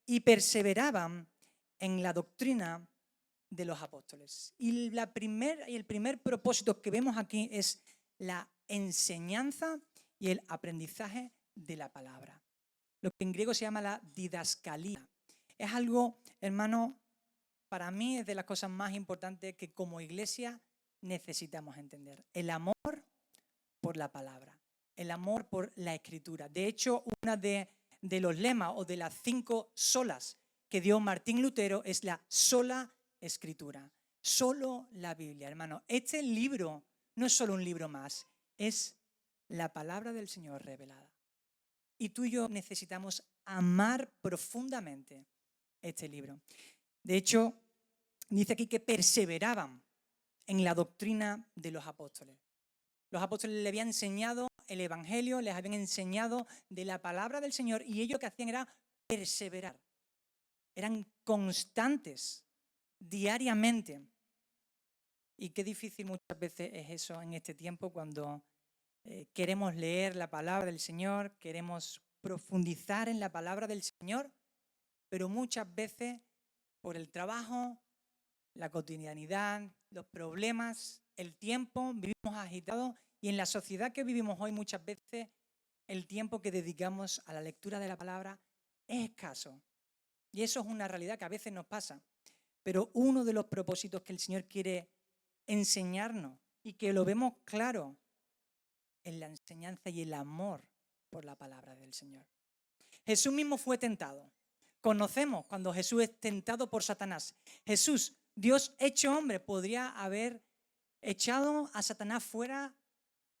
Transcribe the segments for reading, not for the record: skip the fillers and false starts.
y perseveraban en la doctrina de los apóstoles. Y el primer propósito que vemos aquí es la enseñanza y el aprendizaje de la palabra. Lo que en griego se llama la didascalía. Es algo, hermano, para mí es de las cosas más importantes que como iglesia necesitamos entender. El amor por la palabra, el amor por la escritura. De hecho, una de los lemas o de las 5 solas que dio Martín Lutero es la sola escritura. Solo la Biblia, hermano. Este libro no es solo un libro más, es la palabra del Señor revelada. Y tú y yo necesitamos amar profundamente este libro. De hecho, dice aquí que perseveraban en la doctrina de los apóstoles. Los apóstoles le habían enseñado el evangelio, les habían enseñado de la palabra del Señor y ellos lo que hacían era perseverar. Eran constantes diariamente. Y qué difícil muchas veces es eso en este tiempo cuando queremos leer la palabra del Señor, queremos profundizar en la palabra del Señor, pero muchas veces por el trabajo, la cotidianidad, los problemas, el tiempo, vivimos agitados y en la sociedad que vivimos hoy muchas veces el tiempo que dedicamos a la lectura de la palabra es escaso. Y eso es una realidad que a veces nos pasa. Pero uno de los propósitos que el Señor quiere enseñarnos y que lo vemos claro en la enseñanza y el amor por la palabra del Señor. Jesús mismo fue tentado. Conocemos cuando Jesús es tentado por Satanás. Jesús, Dios hecho hombre, podría haber echado a Satanás fuera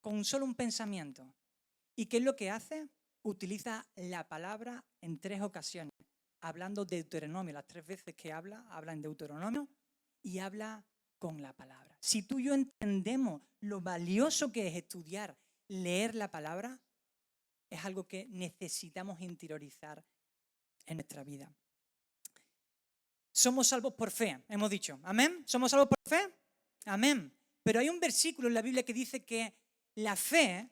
con solo un pensamiento. ¿Y qué es lo que hace? Utiliza la palabra en 3 ocasiones, hablando de Deuteronomio. Las 3 veces que habla en Deuteronomio y habla con la palabra. Si tú y yo entendemos lo valioso que es estudiar, leer la palabra, es algo que necesitamos interiorizar en nuestra vida. Somos salvos por fe, hemos dicho. ¿Amén? ¿Somos salvos por fe? Amén. Pero hay un versículo en la Biblia que dice que la fe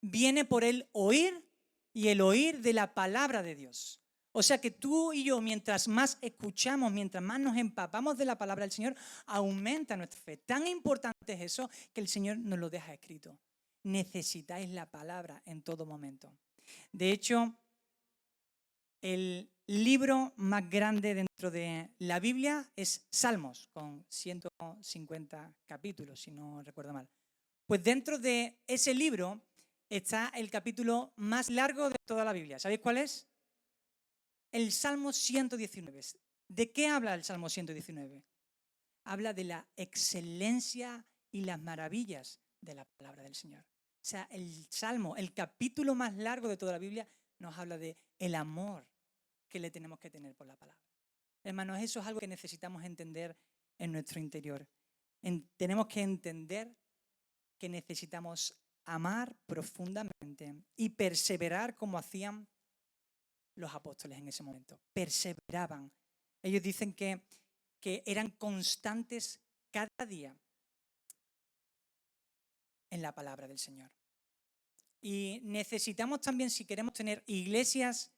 viene por el oír y el oír de la palabra de Dios. O sea que tú y yo, mientras más escuchamos, mientras más nos empapamos de la palabra del Señor, aumenta nuestra fe. Tan importante es eso que el Señor nos lo deja escrito. Necesitáis la palabra en todo momento. De hecho, el libro más grande dentro de la Biblia es Salmos, con 150 capítulos, si no recuerdo mal. Pues dentro de ese libro está el capítulo más largo de toda la Biblia. ¿Sabéis cuál es? El Salmo 119. ¿De qué habla el Salmo 119? Habla de la excelencia y las maravillas de la palabra del Señor. O sea, el Salmo, el capítulo más largo de toda la Biblia, nos habla de el amor que le tenemos que tener por la palabra. Hermanos, eso es algo que necesitamos entender en nuestro interior. Tenemos que entender que necesitamos amar profundamente y perseverar como hacían los apóstoles en ese momento. Perseveraban. Ellos dicen que eran constantes cada día en la palabra del Señor. Y necesitamos también, si queremos tener iglesias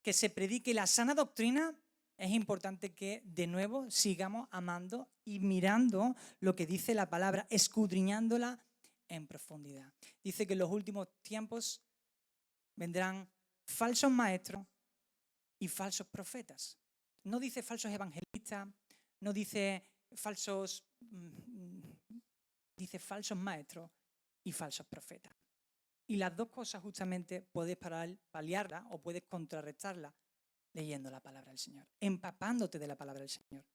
que se predique la sana doctrina, es importante que de nuevo sigamos amando y mirando lo que dice la palabra, escudriñándola en profundidad. Dice que en los últimos tiempos vendrán falsos maestros y falsos profetas. No dice falsos evangelistas, no dice dice falsos maestros y falsos profetas. Y las dos cosas justamente puedes paliarlas o puedes contrarrestarlas leyendo la palabra del Señor, empapándote de la palabra del Señor.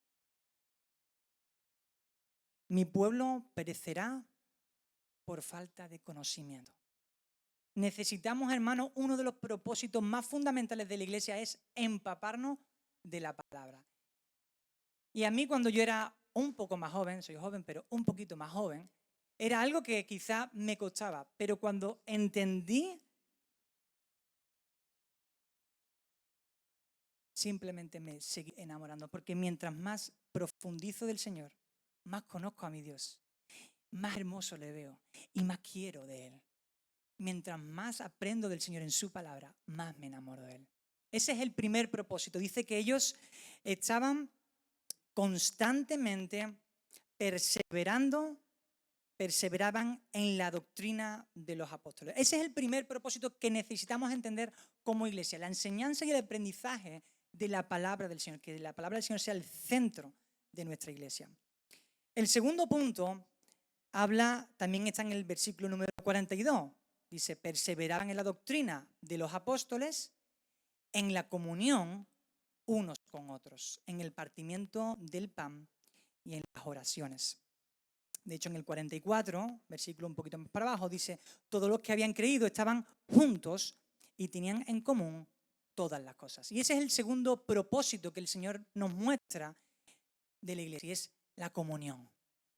Mi pueblo perecerá por falta de conocimiento. Necesitamos, hermanos, uno de los propósitos más fundamentales de la iglesia es empaparnos de la palabra. Y a mí cuando yo era un poco más joven, soy joven, pero un poquito más joven, era algo que quizá me costaba, pero cuando entendí, simplemente me seguí enamorando, porque mientras más profundizo del Señor, más conozco a mi Dios, más hermoso le veo y más quiero de Él. Mientras más aprendo del Señor en su palabra, más me enamoro de Él. Ese es el primer propósito. Dice que ellos estaban constantemente perseveraban en la doctrina de los apóstoles. Ese es el primer propósito que necesitamos entender como iglesia, la enseñanza y el aprendizaje de la palabra del Señor, que la palabra del Señor sea el centro de nuestra iglesia. El segundo punto también está en el versículo número 42. Dice, perseveraban en la doctrina de los apóstoles, en la comunión unos con otros, en el partimiento del pan y en las oraciones. De hecho, en el 44, versículo un poquito más para abajo, dice, todos los que habían creído estaban juntos y tenían en común todas las cosas. Y ese es el segundo propósito que el Señor nos muestra de la iglesia, y es la comunión,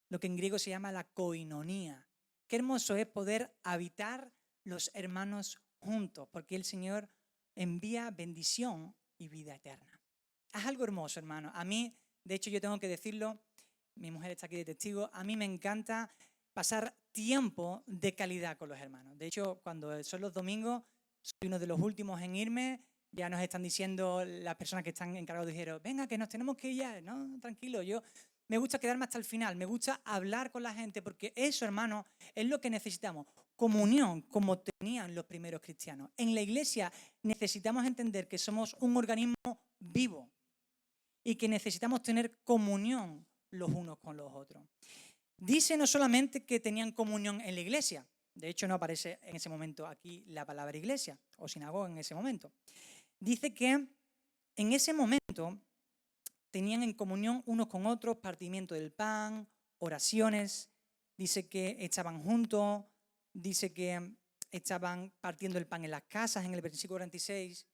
lo que en griego se llama la koinonía. Qué hermoso es poder habitar los hermanos juntos, porque el Señor envía bendición y vida eterna. Es algo hermoso, hermano. A mí, de hecho, yo tengo que decirlo, mi mujer está aquí de testigo, a mí me encanta pasar tiempo de calidad con los hermanos. De hecho, cuando son los domingos, soy uno de los últimos en irme. Ya nos están diciendo las personas que están encargados, dijeron, venga, que nos tenemos que ir ya. No, tranquilo, me gusta quedarme hasta el final, me gusta hablar con la gente, porque eso, hermano, es lo que necesitamos. Comunión, como tenían los primeros cristianos. En la iglesia necesitamos entender que somos un organismo vivo y que necesitamos tener comunión los unos con los otros. Dice no solamente que tenían comunión en la iglesia, de hecho no aparece en ese momento aquí la palabra iglesia o sinagoga en ese momento. Dice que en ese momento tenían en comunión unos con otros, partimiento del pan, oraciones, dice que estaban juntos, dice que estaban partiendo el pan en las casas, en el versículo 46,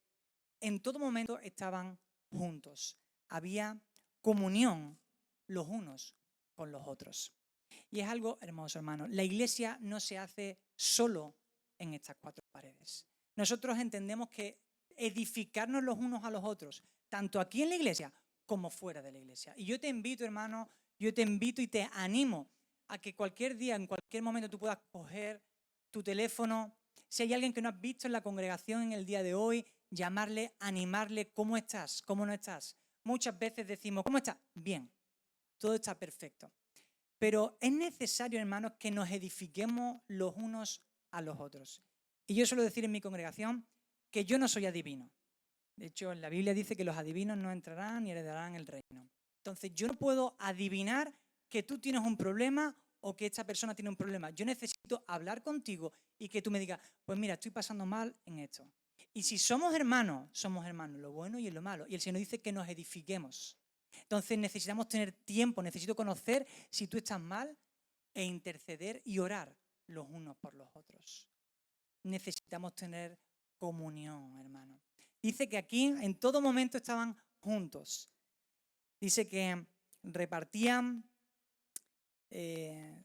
en todo momento estaban juntos. Había comunión los unos con los otros. Y es algo hermoso, hermano. La iglesia no se hace solo en estas cuatro paredes. Nosotros entendemos que edificarnos los unos a los otros, tanto aquí en la iglesia como fuera de la iglesia. Y yo te invito, hermano, yo te invito y te animo a que cualquier día, en cualquier momento tú puedas coger tu teléfono. Si hay alguien que no has visto en la congregación en el día de hoy, llamarle, animarle, ¿cómo estás? ¿Cómo no estás? Muchas veces decimos, ¿cómo estás? Bien, todo está perfecto. Pero es necesario, hermanos, que nos edifiquemos los unos a los otros. Y yo suelo decir en mi congregación que yo no soy adivino. De hecho, la Biblia dice que los adivinos no entrarán ni heredarán el reino. Entonces, yo no puedo adivinar que tú tienes un problema o que esta persona tiene un problema. Yo necesito hablar contigo y que tú me digas, pues mira, estoy pasando mal en esto. Y si somos hermanos, lo bueno y en lo malo. Y el Señor dice que nos edifiquemos. Entonces necesitamos tener tiempo, necesito conocer si tú estás mal e interceder y orar los unos por los otros. Necesitamos tener comunión, hermano. Dice que aquí en todo momento estaban juntos. Dice que repartían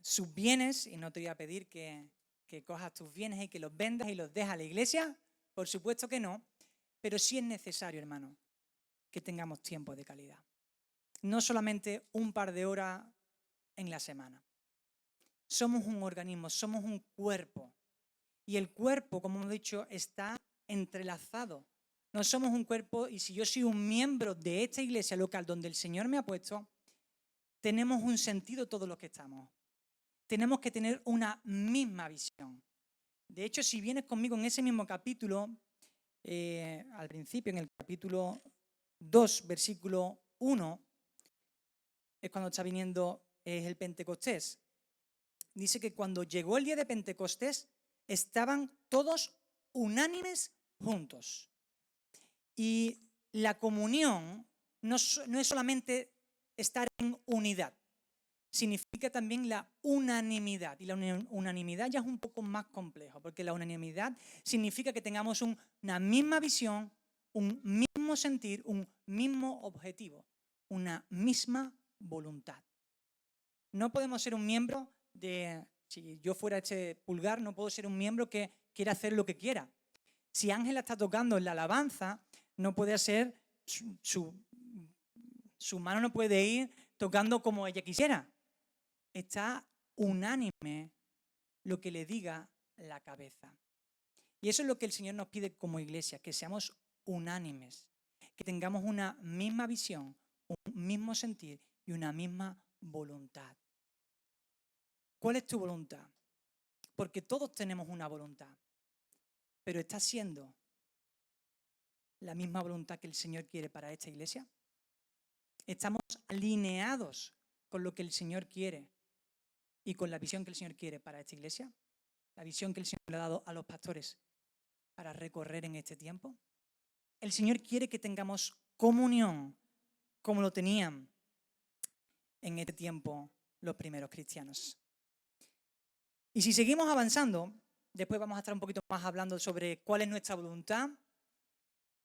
sus bienes, y no te voy a pedir que cojas tus bienes y que los vendas y los dejes a la iglesia, por supuesto que no, pero sí es necesario, hermano, que tengamos tiempo de calidad. No solamente un par de horas en la semana. Somos un organismo, somos un cuerpo. Y el cuerpo, como hemos dicho, está entrelazado. No somos un cuerpo, y si yo soy un miembro de esta iglesia local donde el Señor me ha puesto, tenemos un sentido todos los que estamos. Tenemos que tener una misma visión. De hecho, si vienes conmigo en ese mismo capítulo, al principio, en el capítulo 2, versículo 1, es cuando está viniendo el Pentecostés. Dice que cuando llegó el día de Pentecostés, estaban todos unánimes juntos. Y la comunión no es solamente estar en unidad, significa también la unanimidad. Y la unanimidad ya es un poco más complejo, porque la unanimidad significa que tengamos una misma visión, un mismo sentir, un mismo objetivo, una misma voluntad. No podemos ser un miembro si yo fuera este pulgar, no puedo ser un miembro que quiera hacer lo que quiera. Si Ángela está tocando en la alabanza, no puede hacer, su mano no puede ir tocando como ella quisiera. Está unánime lo que le diga la cabeza. Y eso es lo que el Señor nos pide como iglesia, que seamos unánimes, que tengamos una misma visión, un mismo sentir y una misma voluntad. ¿Cuál es tu voluntad? Porque todos tenemos una voluntad, pero ¿está siendo la misma voluntad que el Señor quiere para esta iglesia? ¿Estamos alineados con lo que el Señor quiere y con la visión que el Señor quiere para esta iglesia? La visión que el Señor le ha dado a los pastores para recorrer en este tiempo. El Señor quiere que tengamos comunión como lo tenían en este tiempo los primeros cristianos. Y si seguimos avanzando, después vamos a estar un poquito más hablando sobre cuál es nuestra voluntad.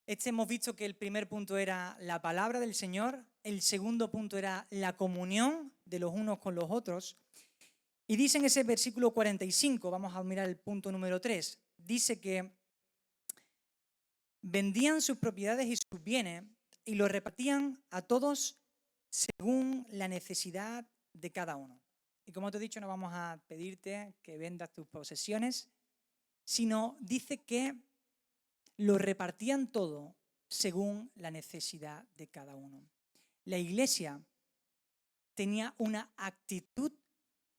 Hemos visto que el primer punto era la palabra del Señor, el segundo punto era la comunión de los unos con los otros. Y dice en ese versículo 45, vamos a mirar el punto número 3, dice que vendían sus propiedades y sus bienes y los repartían a todos según la necesidad de cada uno. Y como te he dicho, no vamos a pedirte que vendas tus posesiones, sino dice que lo repartían todo según la necesidad de cada uno. La iglesia tenía una actitud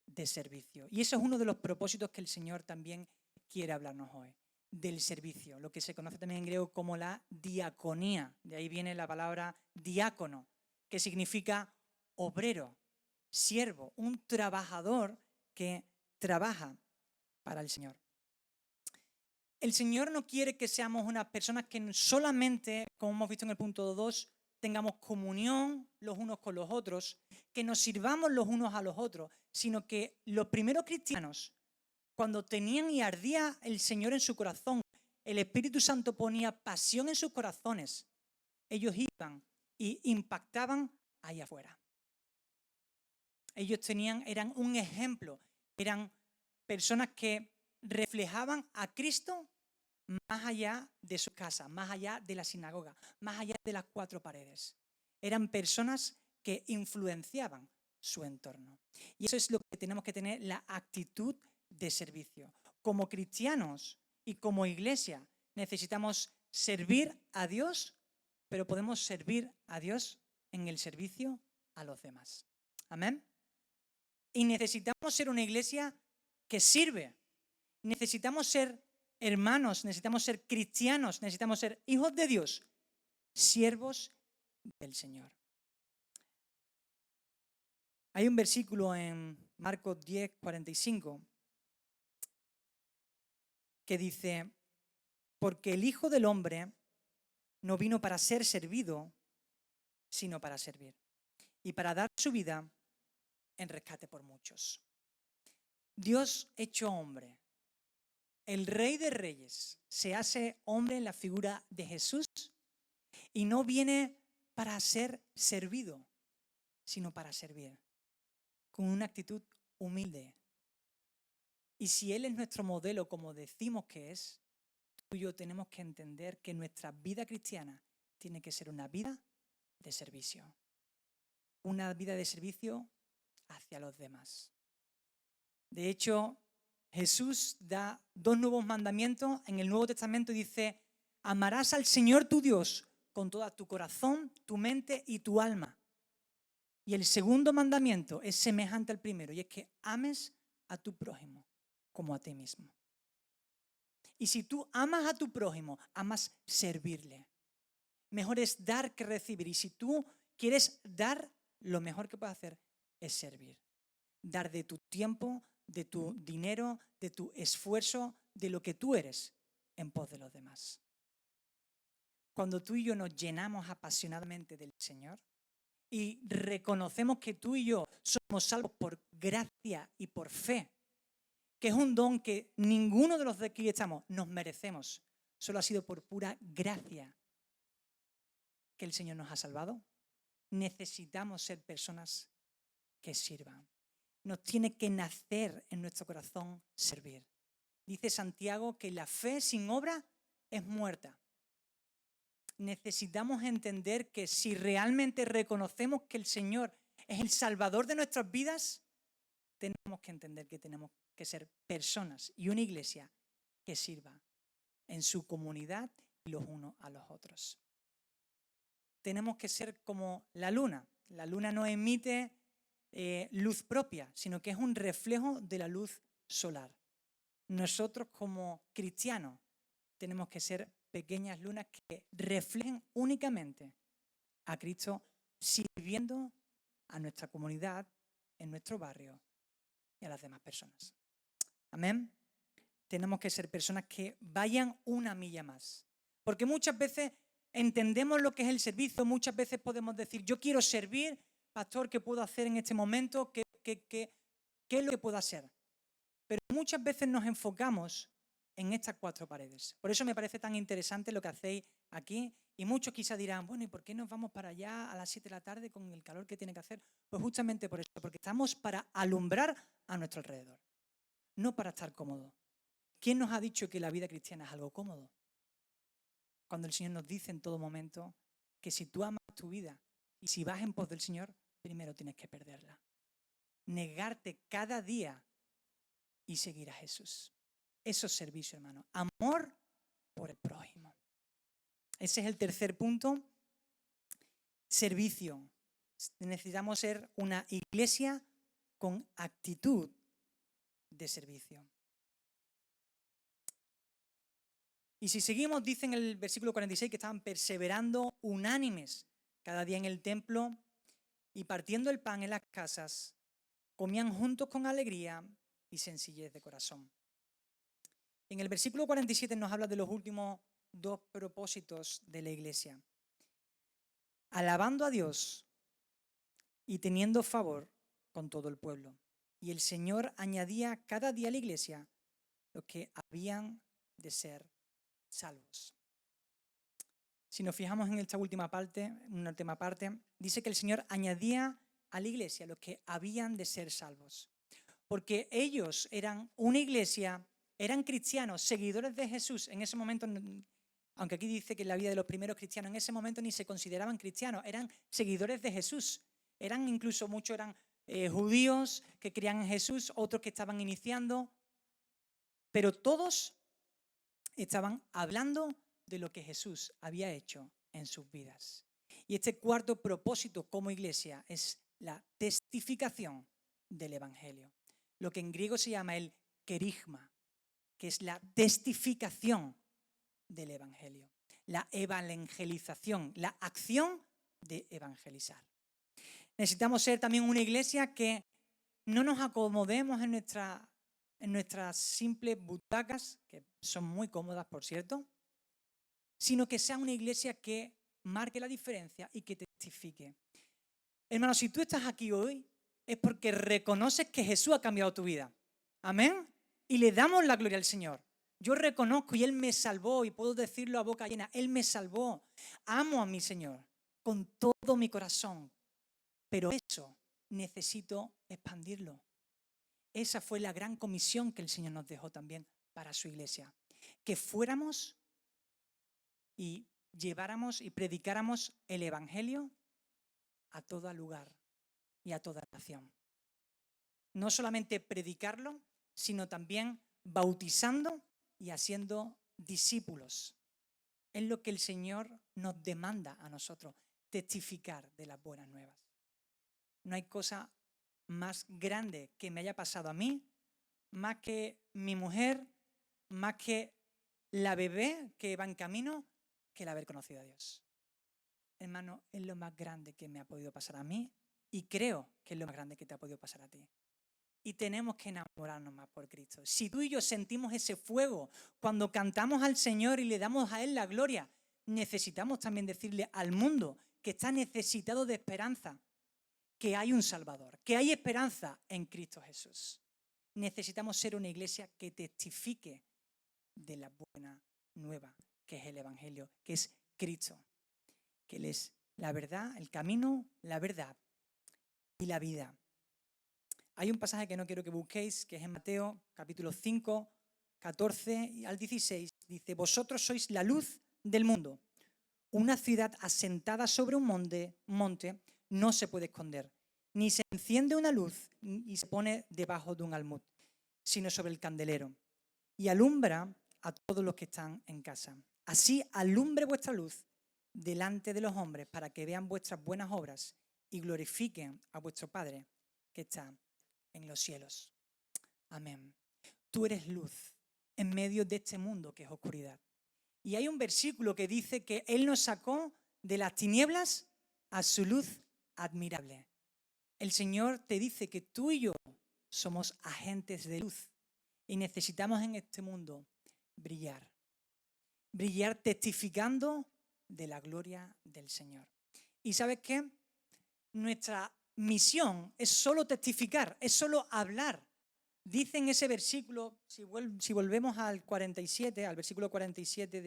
de servicio. Y eso es uno de los propósitos que el Señor también quiere hablarnos hoy, del servicio, lo que se conoce también en griego como la diaconía. De ahí viene la palabra diácono, que significa obrero, siervo, un trabajador que trabaja para el Señor. El Señor no quiere que seamos unas personas que solamente, como hemos visto en el punto 2, tengamos comunión los unos con los otros, que nos sirvamos los unos a los otros, sino que los primeros cristianos, cuando tenían y ardía el Señor en su corazón, el Espíritu Santo ponía pasión en sus corazones, ellos iban y impactaban allá afuera. Ellos eran un ejemplo, eran personas que reflejaban a Cristo más allá de su casa, más allá de la sinagoga, más allá de las cuatro paredes. Eran personas que influenciaban su entorno. Y eso es lo que tenemos que tener, la actitud de servicio. Como cristianos y como iglesia necesitamos servir a Dios, pero podemos servir a Dios en el servicio a los demás. Amén. Y necesitamos ser una iglesia que sirve. Necesitamos ser hermanos, necesitamos ser cristianos, necesitamos ser hijos de Dios, siervos del Señor. Hay un versículo en Marcos 10:45 que dice, porque el Hijo del Hombre no vino para ser servido, sino para servir, y para dar su vida en rescate por muchos. Dios hecho hombre, el Rey de Reyes, se hace hombre en la figura de Jesús y no viene para ser servido, sino para servir, con una actitud humilde. Y si Él es nuestro modelo, como decimos que es, tú y yo tenemos que entender que nuestra vida cristiana tiene que ser una vida de servicio. Una vida de servicio hacia los demás. De hecho, Jesús da 2 nuevos mandamientos en el Nuevo Testamento y dice, amarás al Señor tu Dios con todo tu corazón, tu mente y tu alma. Y el segundo mandamiento es semejante al primero y es que ames a tu prójimo como a ti mismo. Y si tú amas a tu prójimo, amas servirle. Mejor es dar que recibir. Y si tú quieres dar, lo mejor que puedes hacer es servir. Dar de tu tiempo, de tu dinero, de tu esfuerzo, de lo que tú eres en pos de los demás. Cuando tú y yo nos llenamos apasionadamente del Señor y reconocemos que tú y yo somos salvos por gracia y por fe, que es un don que ninguno de los de aquí estamos nos merecemos, solo ha sido por pura gracia que el Señor nos ha salvado. Necesitamos ser personas que sirvan. Nos tiene que nacer en nuestro corazón servir. Dice Santiago que la fe sin obra es muerta. Necesitamos entender que si realmente reconocemos que el Señor es el Salvador de nuestras vidas, tenemos que entender que tenemos que ser personas y una iglesia que sirva en su comunidad los unos a los otros. Tenemos que ser como la luna. La luna no emite luz propia, sino que es un reflejo de la luz solar. Nosotros como cristianos tenemos que ser pequeñas lunas que reflejen únicamente a Cristo, sirviendo a nuestra comunidad, en nuestro barrio y a las demás personas. Amén. Tenemos que ser personas que vayan una milla más. Porque muchas veces entendemos lo que es el servicio, muchas veces podemos decir, yo quiero servir, pastor, ¿qué puedo hacer en este momento? ¿Qué es lo que puedo hacer? Pero muchas veces nos enfocamos en estas 4 paredes. Por eso me parece tan interesante lo que hacéis aquí. Y muchos quizás dirán, bueno, ¿y por qué nos vamos para allá a las 7 de la tarde con el calor que tiene que hacer? Pues justamente por eso, porque estamos para alumbrar a nuestro alrededor, no para estar cómodos. ¿Quién nos ha dicho que la vida cristiana es algo cómodo? Cuando el Señor nos dice en todo momento que si tú amas tu vida y si vas en pos del Señor, primero tienes que perderla. Negarte cada día y seguir a Jesús. Eso es servicio, hermano. Amor por el prójimo. Ese es el tercer punto. Servicio. Necesitamos ser una iglesia con actitud de servicio. Y si seguimos, dice en el versículo 46 que estaban perseverando unánimes cada día en el templo y partiendo el pan en las casas, comían juntos con alegría y sencillez de corazón. En el versículo 47 nos habla de los últimos 2 propósitos de la iglesia. Alabando a Dios y teniendo favor con todo el pueblo. Y el Señor añadía cada día a la iglesia los que habían de ser salvos. Si nos fijamos en esta última parte, dice que el Señor añadía a la iglesia los que habían de ser salvos. Porque ellos eran una iglesia, eran cristianos, seguidores de Jesús. En ese momento, aunque aquí dice que en la vida de los primeros cristianos, en ese momento ni se consideraban cristianos, eran seguidores de Jesús. Muchos eran judíos que creían en Jesús, otros que estaban iniciando, pero todos estaban hablando de lo que Jesús había hecho en sus vidas. Y este cuarto propósito como iglesia es la testificación del Evangelio. Lo que en griego se llama el kerigma, que es la testificación del Evangelio. La evangelización, la acción de evangelizar. Necesitamos ser también una iglesia que no nos acomodemos en nuestras simples butacas, que son muy cómodas, por cierto, sino que sea una iglesia que marque la diferencia y que testifique. Hermano, si tú estás aquí hoy, es porque reconoces que Jesús ha cambiado tu vida. Amén. Y le damos la gloria al Señor. Yo reconozco y Él me salvó, y puedo decirlo a boca llena, Él me salvó. Amo a mi Señor con todo mi corazón, pero eso necesito expandirlo. Esa fue la gran comisión que el Señor nos dejó también para su iglesia. Que fuéramos y lleváramos y predicáramos el Evangelio a todo lugar y a toda nación. No solamente predicarlo, sino también bautizando y haciendo discípulos. Es lo que el Señor nos demanda a nosotros, testificar de las buenas nuevas. No hay cosa más grande que me haya pasado a mí, más que mi mujer, más que la bebé que va en camino, que el haber conocido a Dios. Hermano, es lo más grande que me ha podido pasar a mí y creo que es lo más grande que te ha podido pasar a ti. Y tenemos que enamorarnos más por Cristo. Si tú y yo sentimos ese fuego cuando cantamos al Señor y le damos a Él la gloria, necesitamos también decirle al mundo que está necesitado de esperanza, que hay un Salvador, que hay esperanza en Cristo Jesús. Necesitamos ser una iglesia que testifique de la buena nueva, que es el Evangelio, que es Cristo, que Él es la verdad, el camino, la verdad y la vida. Hay un pasaje que no quiero que busquéis, que es en Mateo, capítulo 5, 14 al 16. Dice, vosotros sois la luz del mundo. Una ciudad asentada sobre un monte no se puede esconder. Ni se enciende una luz y se pone debajo de un almud, sino sobre el candelero. Y alumbra a todos los que están en casa. Así alumbre vuestra luz delante de los hombres para que vean vuestras buenas obras y glorifiquen a vuestro Padre que está en los cielos. Amén. Tú eres luz en medio de este mundo que es oscuridad. Y hay un versículo que dice que Él nos sacó de las tinieblas a su luz admirable. El Señor te dice que tú y yo somos agentes de luz y necesitamos en este mundo brillar. Brillar testificando de la gloria del Señor. ¿Y sabes qué? Nuestra misión es solo testificar, es solo hablar. Dice en ese versículo, si volvemos al 47, al versículo 47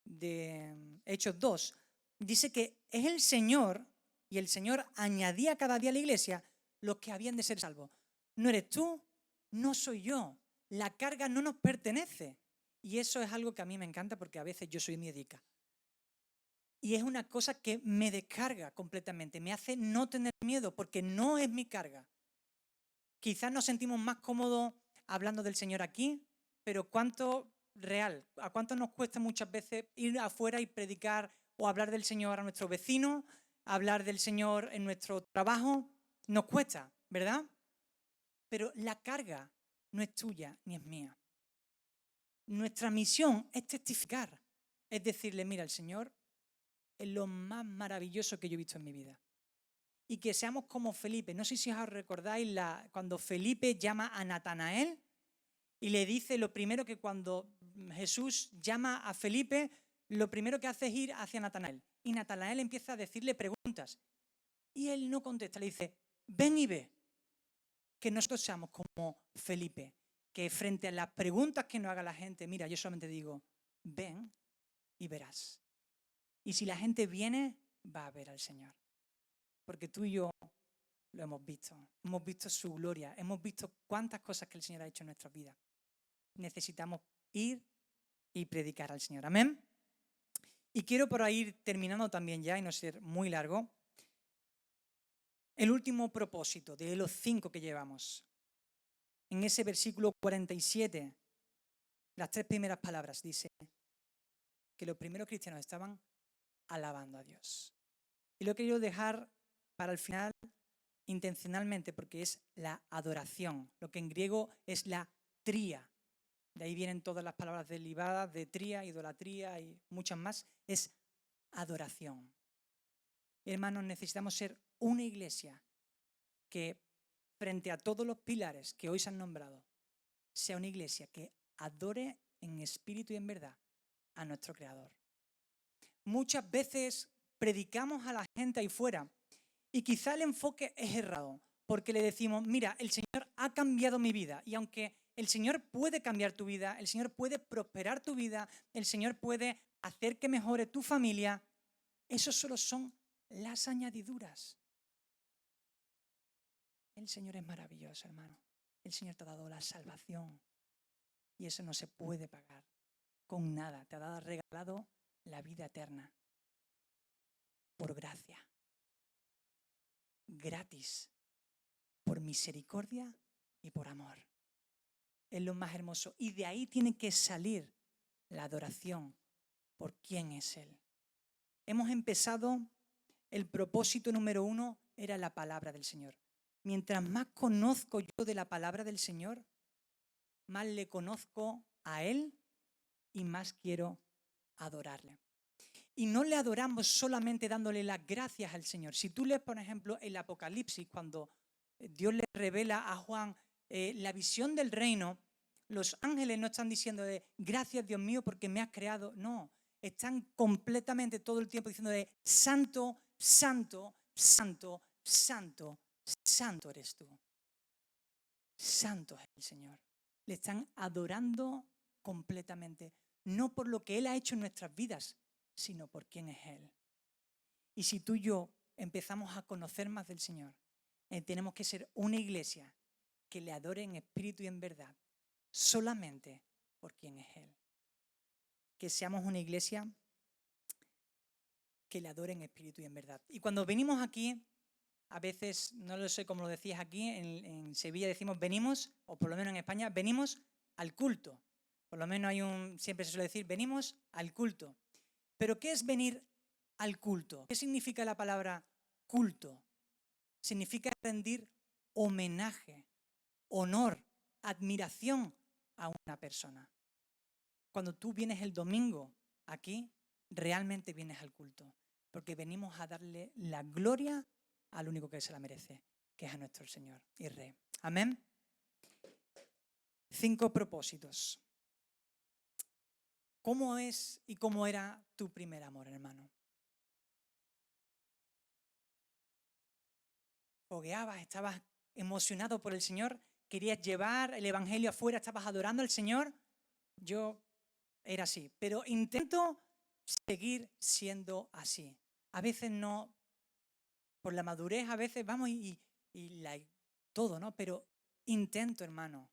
de Hechos 2, dice que es el Señor, y el Señor añadía cada día a la iglesia los que habían de ser salvos. No eres tú, no soy yo. La carga no nos pertenece. Y eso es algo que a mí me encanta porque a veces yo soy miedica. Y es una cosa que me descarga completamente, me hace no tener miedo porque no es mi carga. Quizás nos sentimos más cómodos hablando del Señor aquí, pero ¿a cuánto nos cuesta muchas veces ir afuera y predicar o hablar del Señor a nuestros vecinos, hablar del Señor en nuestro trabajo? Nos cuesta, ¿verdad? Pero la carga no es tuya ni es mía. Nuestra misión es testificar, es decirle, mira, el Señor es lo más maravilloso que yo he visto en mi vida. Y que seamos como Felipe. No sé si os recordáis cuando Felipe llama a Natanael y le dice lo primero que cuando Jesús llama a Felipe, lo primero que hace es ir hacia Natanael. Y Natanael empieza a decirle preguntas. Y él no contesta, le dice, ven y ve. Que nosotros seamos como Felipe. Que frente a las preguntas que nos haga la gente, mira, yo solamente digo, ven y verás. Y si la gente viene, va a ver al Señor. Porque tú y yo lo hemos visto su gloria, hemos visto cuántas cosas que el Señor ha hecho en nuestras vidas. Necesitamos ir y predicar al Señor. Amén. Y quiero por ahí terminando también ya y no ser muy largo. El último propósito de los 5 que llevamos. En ese versículo 47, las 3 primeras palabras dice que los primeros cristianos estaban alabando a Dios. Y lo he querido dejar para el final intencionalmente porque es la adoración, lo que en griego es la tría. De ahí vienen todas las palabras derivadas de tría, idolatría y muchas más. Es adoración. Hermanos, necesitamos ser una iglesia que frente a todos los pilares que hoy se han nombrado, sea una iglesia que adore en espíritu y en verdad a nuestro Creador. Muchas veces predicamos a la gente ahí fuera y quizá el enfoque es errado, porque le decimos, mira, el Señor ha cambiado mi vida. Y aunque el Señor puede cambiar tu vida, el Señor puede prosperar tu vida, el Señor puede hacer que mejore tu familia, eso solo son las añadiduras. El Señor es maravilloso, hermano. El Señor te ha dado la salvación. Y eso no se puede pagar con nada. Te ha regalado la vida eterna. Por gracia. Gratis. Por misericordia y por amor. Es lo más hermoso. Y de ahí tiene que salir la adoración por quién es Él. Hemos empezado, el propósito número 1 era la palabra del Señor. Mientras más conozco yo de la palabra del Señor, más le conozco a Él y más quiero adorarle. Y no le adoramos solamente dándole las gracias al Señor. Si tú lees, por ejemplo, el Apocalipsis, cuando Dios le revela a Juan la visión del reino, los ángeles no están diciendo de gracias Dios mío porque me has creado. No, están completamente todo el tiempo diciendo de santo, santo, santo, santo, santo eres tú. Santo es el Señor. Le están adorando completamente, no por lo que Él ha hecho en nuestras vidas, sino por quién es Él. Y si tú y yo empezamos a conocer más del Señor, tenemos que ser una iglesia que le adore en espíritu y en verdad, solamente por quién es Él. Que seamos una iglesia que le adore en espíritu y en verdad. Y cuando venimos aquí, a veces, no lo sé cómo lo decías aquí, en Sevilla decimos venimos, o por lo menos en España, venimos al culto. Por lo menos siempre se suele decir, venimos al culto. Pero ¿qué es venir al culto? ¿Qué significa la palabra culto? Significa rendir homenaje, honor, admiración a una persona. Cuando tú vienes el domingo aquí, realmente vienes al culto, porque venimos a darle la gloria al único que se la merece, que es a nuestro Señor y Rey. Amén. 5 propósitos. ¿Cómo es y cómo era tu primer amor, hermano? Fogueabas, estabas emocionado por el Señor, querías llevar el evangelio afuera, estabas adorando al Señor. Yo era así, pero intento seguir siendo así. A veces no, por la madurez, a veces vamos y todo, ¿no? Pero intento, hermano,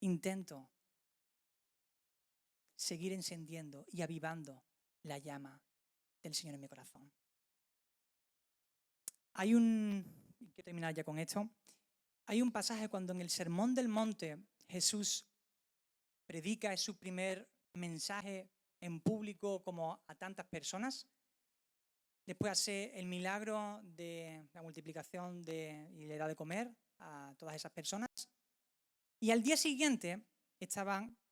intento seguir encendiendo y avivando la llama del Señor en mi corazón. Quiero terminar ya con esto. Hay un pasaje cuando en el Sermón del Monte Jesús predica, es su primer mensaje en público como a tantas personas. Después hace el milagro de la multiplicación y le da de comer a todas esas personas. Y al día siguiente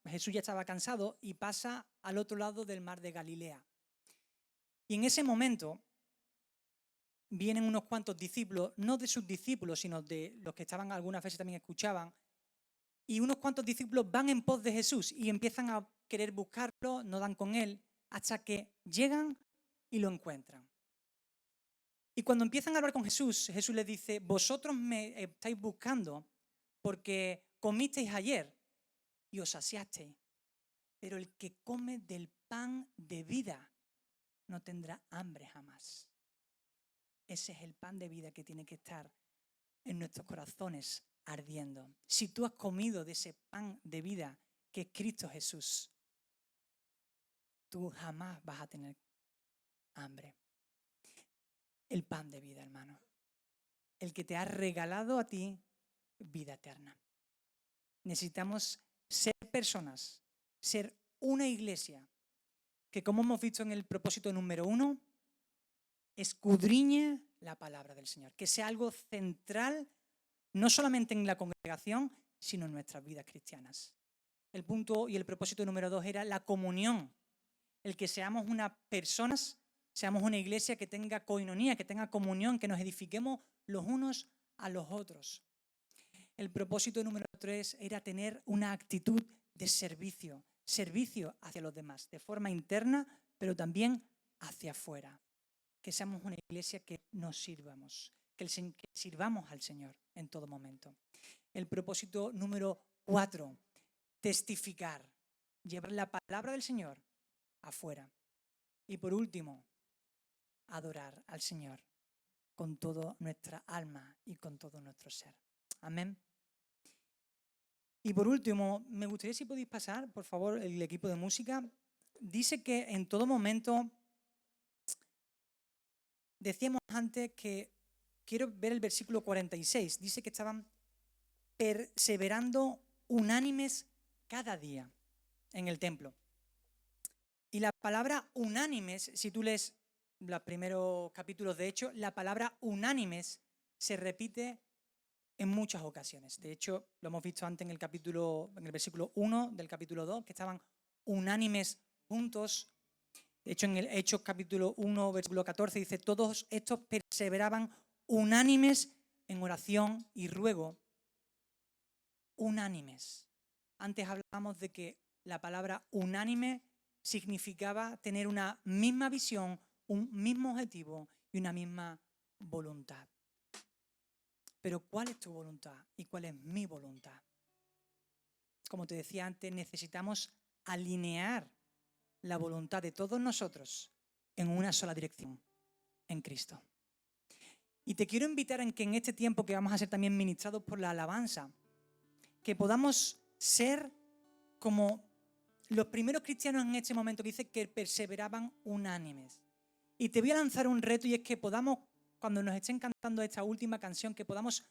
Jesús ya estaba cansado y pasa al otro lado del mar de Galilea. Y en ese momento vienen unos cuantos discípulos, no de sus discípulos, sino de los que estaban algunas veces también escuchaban, y unos cuantos discípulos van en pos de Jesús y empiezan a querer buscarlo, no dan con él, hasta que llegan y lo encuentran. Y cuando empiezan a hablar con Jesús, Jesús les dice, vosotros me estáis buscando porque comisteis ayer y os saciasteis, pero el que come del pan de vida no tendrá hambre jamás. Ese es el pan de vida que tiene que estar en nuestros corazones ardiendo. Si tú has comido de ese pan de vida que es Cristo Jesús, tú jamás vas a tener hambre. El pan de vida, hermano. El que te ha regalado a ti vida eterna. Necesitamos ser personas, ser una iglesia que, como hemos visto en el propósito número 1, escudriñe la palabra del Señor. Que sea algo central, no solamente en la congregación, sino en nuestras vidas cristianas. El punto y el propósito número 2 era la comunión. El que seamos unas personas, seamos una iglesia que tenga koinonía, que tenga comunión, que nos edifiquemos los unos a los otros. El propósito número 3 era tener una actitud de servicio hacia los demás, de forma interna, pero también hacia afuera. Que seamos una iglesia que nos sirvamos, que sirvamos al Señor en todo momento. El propósito número 4, testificar, llevar la palabra del Señor afuera. Y por último, adorar al Señor con toda nuestra alma y con todo nuestro ser. Amén. Y por último, me gustaría si podéis pasar, por favor, el equipo de música. Dice que en todo momento, decíamos antes que, quiero ver el versículo 46, dice que estaban perseverando unánimes cada día en el templo. Y la palabra unánimes, si tú lees los primeros capítulos de Hechos, la palabra unánimes se repite en muchas ocasiones. De hecho, lo hemos visto antes en el versículo 1 del capítulo 2, que estaban unánimes juntos. De hecho, en el Hechos capítulo 1, versículo 14, dice, todos estos perseveraban unánimes en oración y ruego. Unánimes. Antes hablábamos de que la palabra unánime significaba tener una misma visión, un mismo objetivo y una misma voluntad. Pero ¿cuál es tu voluntad y cuál es mi voluntad? Como te decía antes, necesitamos alinear la voluntad de todos nosotros en una sola dirección, en Cristo. Y te quiero invitar a que en este tiempo que vamos a ser también ministrados por la alabanza, que podamos ser como los primeros cristianos en este momento que dice que perseveraban unánimes. Y te voy a lanzar un reto y es que podamos, cuando nos estén cantando esta última canción, que podamos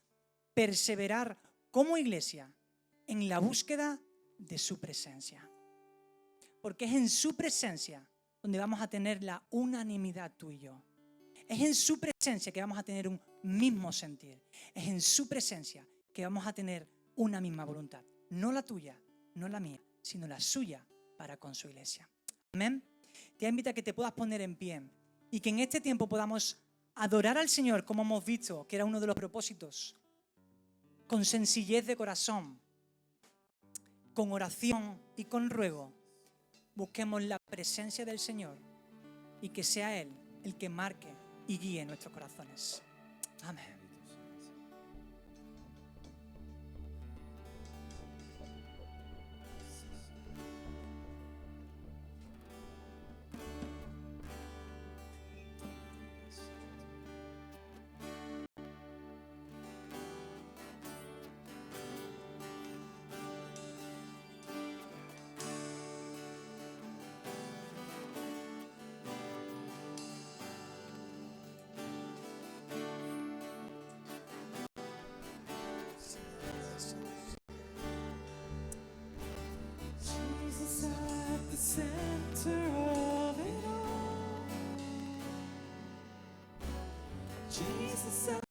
perseverar como iglesia en la búsqueda de su presencia. porque es en su presencia donde vamos a tener la unanimidad tú y yo. Es en su presencia que vamos a tener un mismo sentir. Es en su presencia que vamos a tener una misma voluntad. No la tuya, no la mía, sino la suya para con su iglesia. Amén. Te invito a que te puedas poner en pie y que en este tiempo podamos adorar al Señor, como hemos visto, que era uno de los propósitos, con sencillez de corazón, con oración y con ruego. Busquemos la presencia del Señor y que sea Él el que marque y guíe nuestros corazones. Amén. Jesus at the center of it all. Jesus at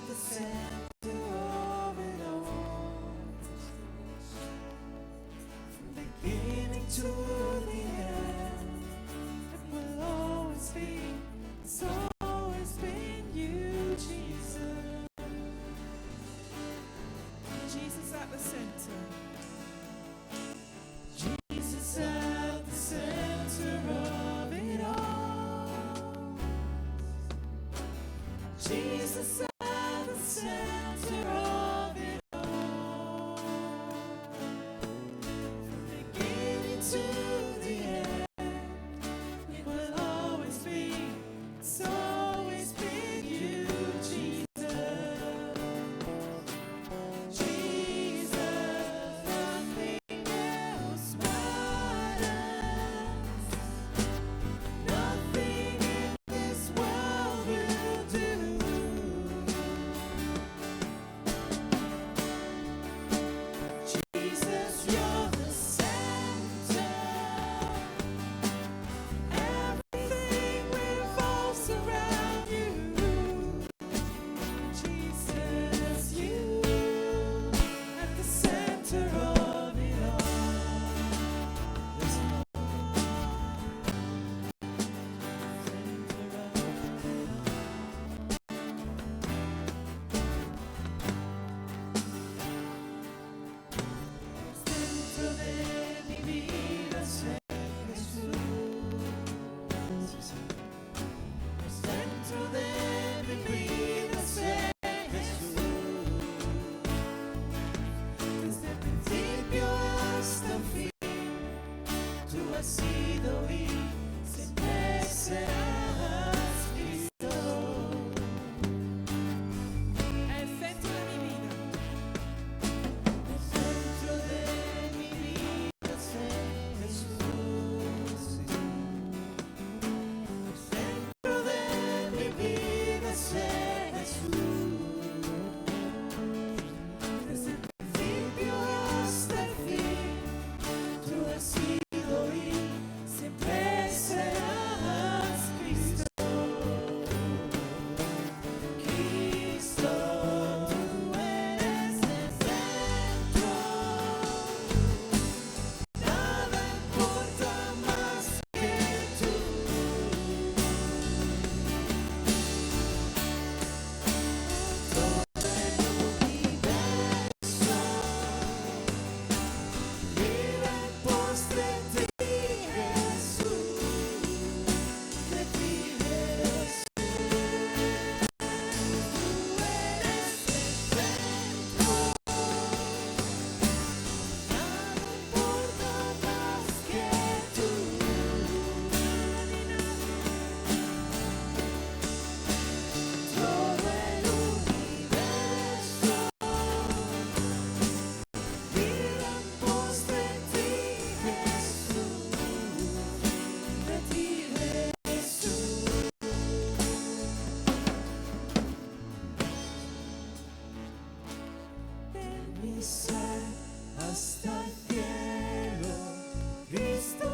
the center of it all. From beginning to the end, it will always be, it's always been you, Jesus. Jesus at the center. Jesus at the center of it all. Jesus at the center of it all. From beginning to the end, it will always be, it's always been you, Jesus. Jesus, nothing else matters. Nothing in this world will do. Jesus, you're the center. Everything revolves around you. Jesus, you at the center of it all. Yes, Lord. Dentro de mi vida sé Jesús. Dentro de mi vida sé Jesús. Desde el principio hasta el fin, tú has sido y siempre serás Cristo. El centro de mi vida. El centro de mi vida sé Jesús. El centro de mi vida sé Jesús. Desde el principio hasta el fin, tú has sido y siempre serás Cristo. Cristo, tú eres el centro. Nada importa más que tú. Todo el universo gira en pos de ti, Jesús. De ti, Jesús. Tú eres el centro. Nada importa más que tú. Todo el universo gira en pos de ti, Jesús. De ti, Jesús. De mi ser hasta el cielo, Cristo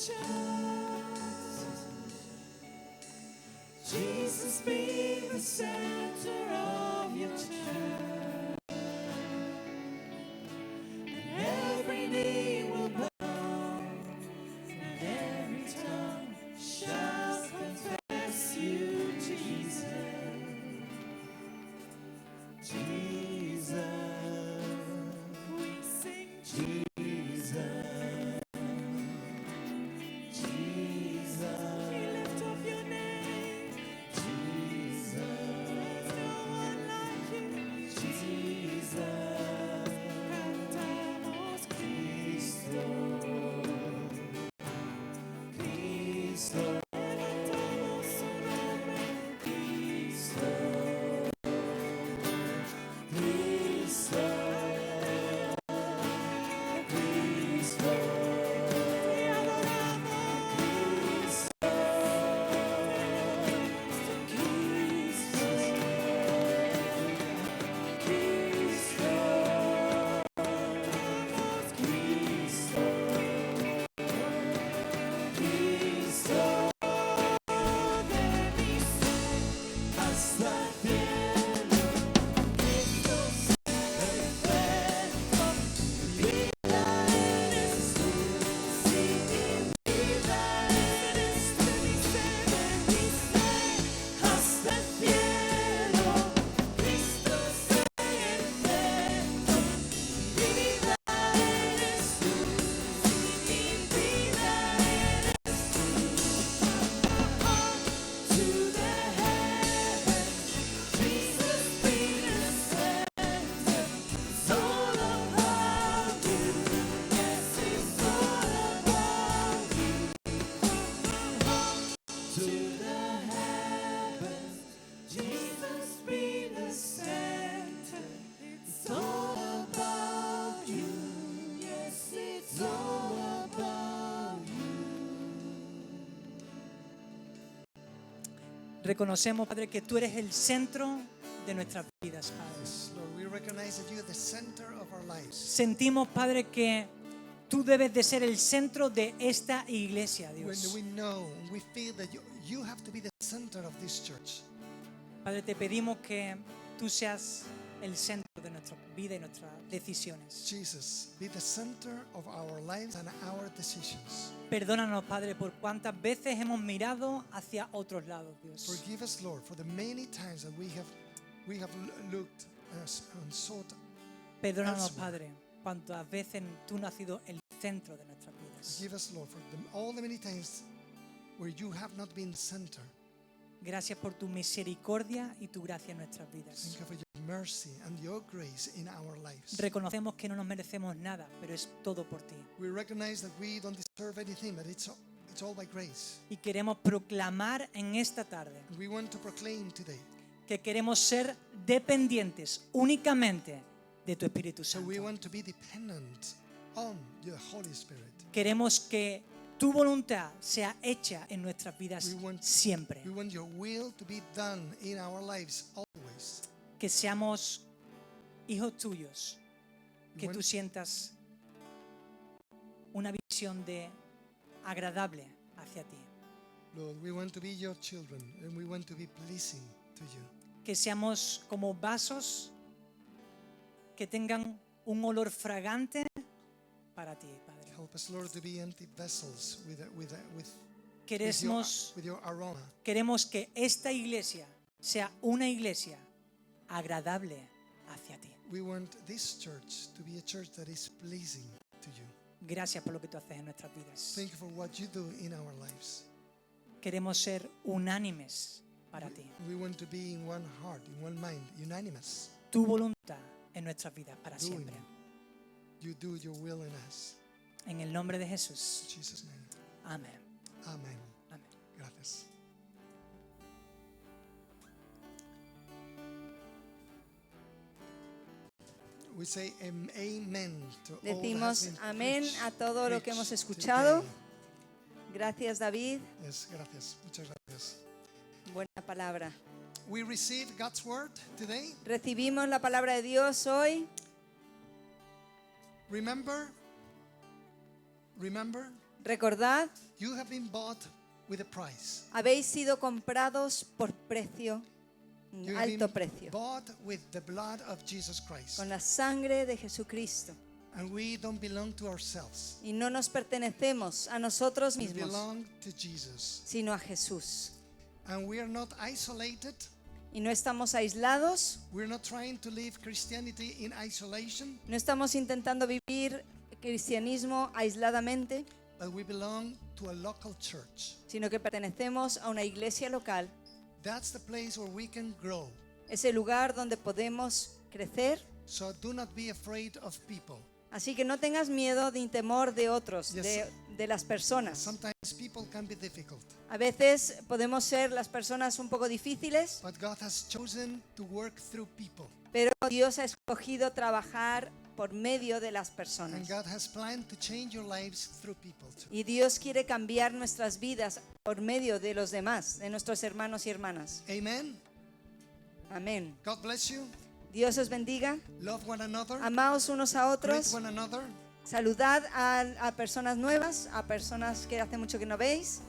church. Jesus be the center of your church. And every knee will bow, and every tongue shall confess you, Jesus. Jesus. We sing Jesus. Jesus. We lift up your name. Jesus. There's no one like you. Jesus. Cantamos Cristo. Cristo. Levantamos su nombre. Cristo. Cristo. Cristo. Te adoramos. Cristo. Cristo. Cristo. Amamos Cristo. Cristo. De mi ser hasta el cielo. Cristo perfecto. Vida eres tú. Sin mi vida eres tú. Mi ser, de mi ser hasta el cielo. Cristo perfecto. Vida eres tú. Sin mi vida eres to the heavens. Jesus be the center. It's all about you. Yes, it's all about you. To the heavens. Jesus be the center. It's all about you. Yes, it's all about you. Reconocemos, Padre, que tú eres el centro de nuestras vidas, Padre. Yes, Lord, we recognize that you are the center of our lives. Sentimos, Padre, que tú debes de ser el centro de esta iglesia, When Dios. we know, we feel that you have to be the center of this church. Padre, te pedimos que tú seas el centro de nuestra vida y nuestras decisiones. Jesus, be the center of our lives and our decisions. Perdónanos, Padre, por cuántas veces hemos mirado hacia otros lados, Dios. Forgive us, Lord, for the many times that we have looked and sought. Perdónanos, elsewhere. Padre, cuántas veces tú no has sido el centro de nuestras vidas. Forgive us, Lord, for all the many times where you have not been center. Gracias por tu misericordia y tu gracia en nuestras vidas. Thank you for your mercy and your grace in our lives. Reconocemos que no nos merecemos nada, pero es todo por ti. We recognize that we don't deserve anything, but it's all by grace. Y queremos proclamar en esta tarde We want to proclaim today. que queremos ser dependientes únicamente de tu Espíritu So Santo. we want to be dependent on your Holy Spirit. Queremos que tu voluntad sea hecha en nuestras vidas We want- siempre. We want your will to be done in our lives always. Que seamos hijos tuyos. Que want- tú sientas una visión de agradable hacia ti. Lord, we want to be your children and we want to be pleasing to you. Que seamos como vasos que tengan un olor fragante para ti, Padre. Help us, Lord, to be empty vessels Queremos, with your aroma. queremos que esta iglesia sea una iglesia agradable hacia ti. We want this church to be a church that is pleasing to you. Gracias por lo que tú haces en nuestras vidas. Thank you for what you do in our lives. Queremos ser unánimes para ti. We want to be in one heart, in one mind, unanimous. Tu voluntad en nuestras vidas para Doing. siempre. You do your will in us. En el nombre de Jesús. In Jesus' name. Amén. Amen. Amén. Gracias. We say amen to all that has Decimos been amén preached- a todo lo que hemos preached escuchado. today. Gracias, David. Yes, gracias. Muchas gracias. Buena palabra. We receive God's word today. Recibimos la palabra de Dios hoy. Remember, Recordad, you have been bought with a price. habéis sido comprados por precio, un You have alto been precio, bought with the blood of Jesus Christ. con la sangre de Jesucristo. And we don't belong to ourselves. Y no nos pertenecemos a nosotros We mismos, belong to Jesus. sino a Jesús. And we are not isolated. Y no estamos aislados, We're not trying to live Christianity in isolation, no estamos intentando vivir cristianismo aisladamente, but we belong to a local church. sino que pertenecemos a una iglesia local. That's the place where we can grow. Es el lugar donde podemos crecer. So do not be afraid of people. Así que no tengas miedo ni temor de otros, Yes. de las personas. Sometimes people can be difficult, A veces podemos ser las personas un poco difíciles, but God has chosen to work through people. pero Dios ha escogido trabajar por medio de las And personas. God has planned to change your lives through people too. Y Dios quiere cambiar nuestras vidas por medio de los demás, de nuestros hermanos y hermanas. Amen. Amén. God bless you. Dios os bendiga. Love one another. Amaos unos a Greet otros. one another. Saludad a personas nuevas, a personas que hace mucho que no veis.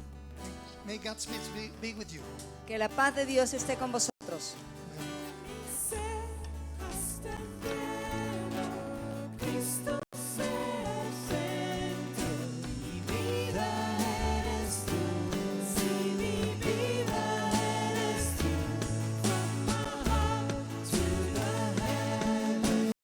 May God's peace be with you. Que la paz de Dios esté con vosotros.